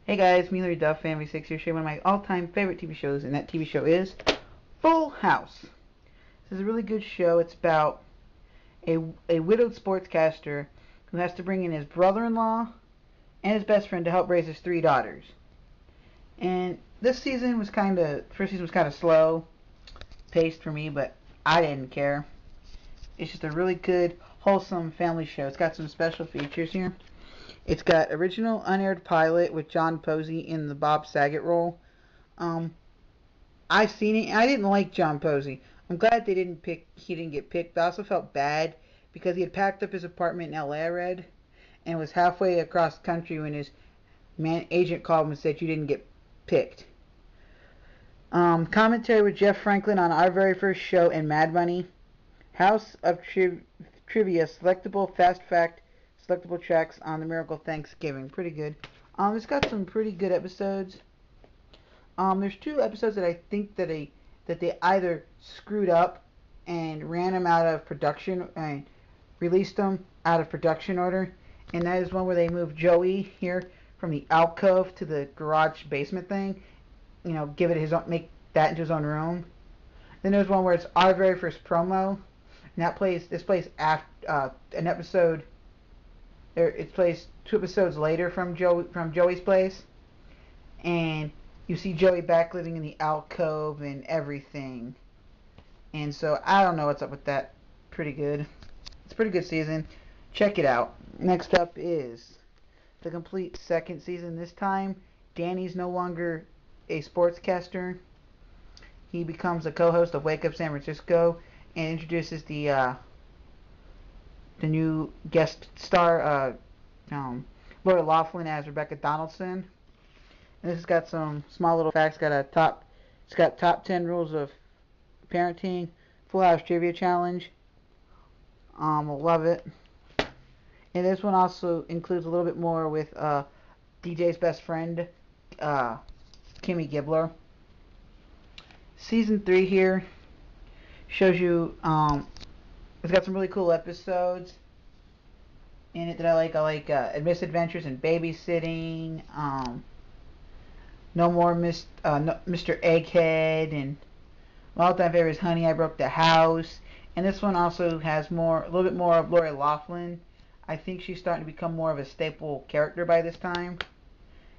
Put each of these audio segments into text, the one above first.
Hey guys, me Larry Duff, Family 6 here, showing one of my all-time favorite TV shows, and that TV show is Full House. This is a really good show. It's about a widowed sportscaster who has to bring in his brother-in-law and his best friend to help raise his three daughters. And this season was first season was kind of slow paced for me, but I didn't care. It's just a really good, wholesome family show. It's got some special features here. It's got original unaired pilot with John Posey in the Bob Saget role. I've seen it. I didn't like John Posey. I'm glad he didn't get picked. But I also felt bad because he had packed up his apartment in L.A. I read, and was halfway across the country when his agent called him and said you didn't get picked. Commentary with Jeff Franklin on Our Very First Show and Mad Money. House of Trivia, selectable fast fact, selectable tracks on the Miracle Thanksgiving. Pretty good. It's got some pretty good episodes. There's two episodes that I think that they either screwed up and ran them out of production and released them out of production order, and that is one where they moved Joey here from the alcove to the garage basement thing. You know, give it his own, make that into his own room. Then there's one where it's Our Very First Promo, and this plays after an episode. It plays 2 episodes later from Joey's place, and you see Joey back living in the alcove and everything. And so I don't know what's up with that. Pretty good. It's a pretty good season. Check it out. Next up is the complete second season. This time, Danny's no longer a sportscaster. He becomes a co-host of Wake Up San Francisco and introduces the new guest star, Lori Loughlin as Rebecca Donaldson. And this has got some small little facts. It's got top 10 rules of parenting, Full House Trivia Challenge. I love it. And this one also includes a little bit more with DJ's best friend, Kimmy Gibbler. Season 3 here shows you, it's got some really cool episodes in it that I like. I like Misadventures in Babysitting, No More Mr. Egghead, and my all-time favorite is Honey, I Broke the House. And this one also has a little bit more of Lori Loughlin. I think she's starting to become more of a staple character by this time,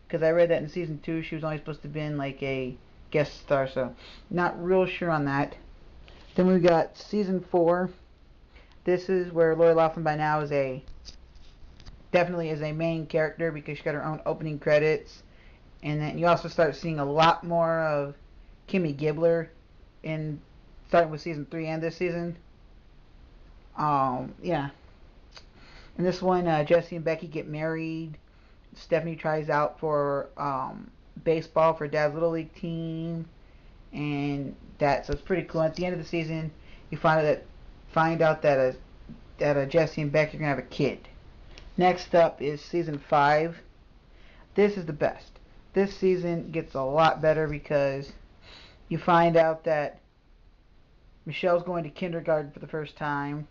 because I read that in season 2 she was only supposed to have been like a guest star, so not real sure on that. Then we got season 4. This is where Lori Loughlin by now definitely is a main character because she got her own opening credits. And then you also start seeing a lot more of Kimmy Gibbler starting with season 3 and this season. Yeah. In this one, Jesse and Becky get married. Stephanie tries out for baseball for Dad's Little League team, and so it's pretty cool. At the end of the season, you find out that Jesse and Becky are gonna have a kid. Next up is season 5. This is the best. This season gets a lot better because you find out that Michelle's going to kindergarten for the first time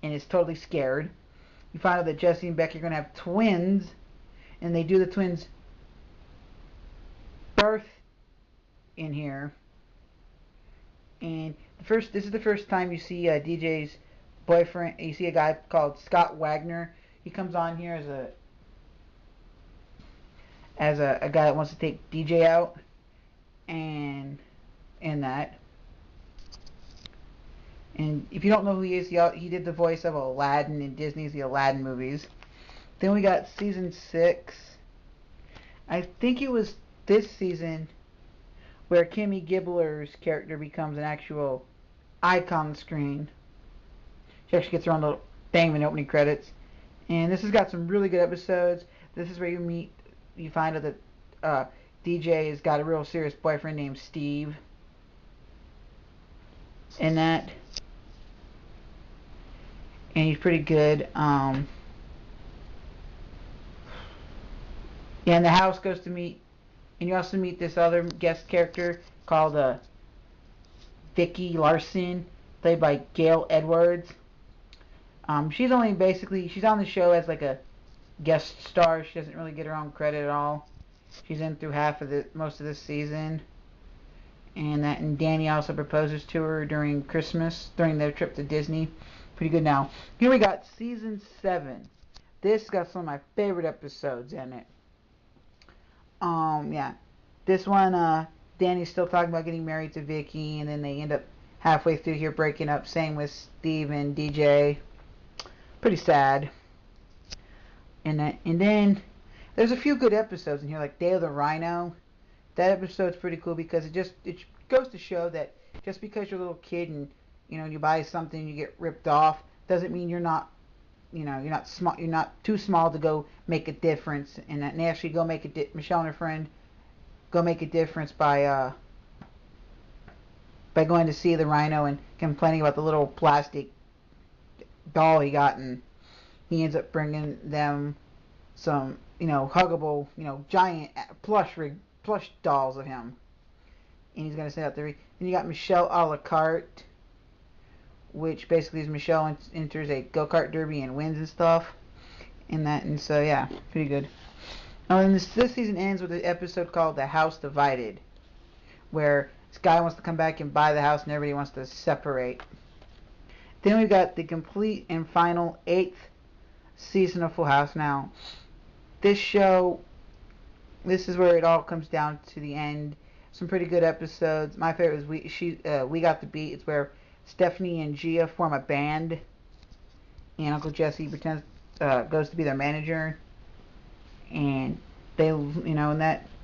and is totally scared. You find out that Jesse and Becky are going to have twins, and they do the twins' birth in here. And this is the first time you see DJ's boyfriend. You see a guy called Scott Wagner. He comes on here as a guy that wants to take DJ out, and that. And if you don't know who he is, he did the voice of Aladdin in Disney's The Aladdin movies. Then we got season 6. I think it was this season where Kimmy Gibbler's character becomes an actual icon on the screen. She actually gets her own little thing in the opening credits. And this has got some really good episodes. This is where you find out that DJ has got a real serious boyfriend named Steve. And he's pretty good. Yeah, and the house goes to meet, and you also meet this other guest character called Vicky Larson, played by Gail Edwards. She's on the show as like a guest star. She doesn't really get her own credit at all. She's in through most of this season. And Danny also proposes to her during Christmas, during their trip to Disney. Pretty good. Now, here we got season 7. This got some of my favorite episodes in it. Yeah. This one, Danny's still talking about getting married to Vicky, and then they end up halfway through here breaking up. Same with Steve and DJ. Pretty sad. And then there's a few good episodes in here, like Day of the Rhino. That episode's pretty cool because it goes to show that just because you're a little kid and you buy something and you get ripped off doesn't mean you're not small, you're not too small to go make a difference. And they actually go make Michelle and her friend go make a difference by going to see the Rhino and complaining about the little plastic doll he got, and he ends up bringing them some huggable giant plush dolls of him, and he's gonna send out there. Then you got Michelle a la carte, which basically is Michelle enters a go-kart derby and wins and stuff, and so yeah, pretty good. Oh, and this season ends with an episode called The House Divided, where this guy wants to come back and buy the house and everybody wants to separate. Then we've got the complete and final 8th season of Full House. Now, this show, this is where it all comes down to the end. Some pretty good episodes. My favorite is We Got the Beat. It's where Stephanie and Gia form a band, and Uncle Jesse pretends goes to be their manager, and they and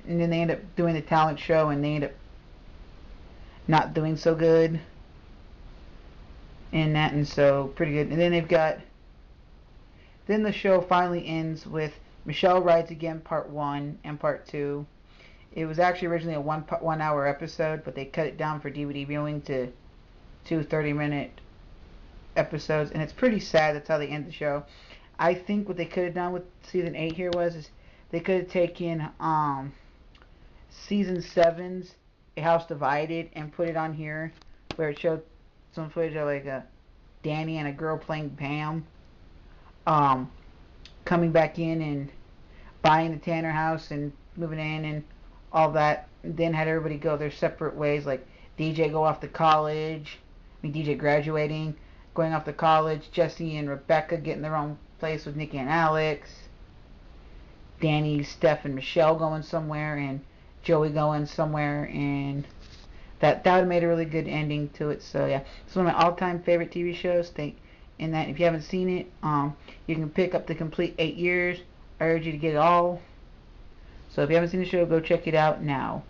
then they end up doing the talent show, and they end up not doing so good in that, and so pretty good. And then the show finally ends with Michelle Rides Again Part 1 and Part 2. It was actually originally a 1 hour episode, but they cut it down for DVD viewing to 2 30-minute episodes, and it's pretty sad. That's how they end the show. I think what they could have done with season 8 here is they could have taken season 7's A House Divided and put it on here, where it showed some footage of like Danny and a girl playing Pam coming back in and buying the Tanner house and moving in and all that. And then had everybody go their separate ways, like DJ go off to college, DJ graduating, going off to college, Jesse and Rebecca getting their own place with Nikki and Alex, Danny, Steph, and Michelle going somewhere, and Joey going somewhere, and that would have made a really good ending to it. So yeah, it's one of my all-time favorite TV shows. In that, if you haven't seen it, you can pick up the complete 8 years. I urge you to get it all. So if you haven't seen the show, go check it out now.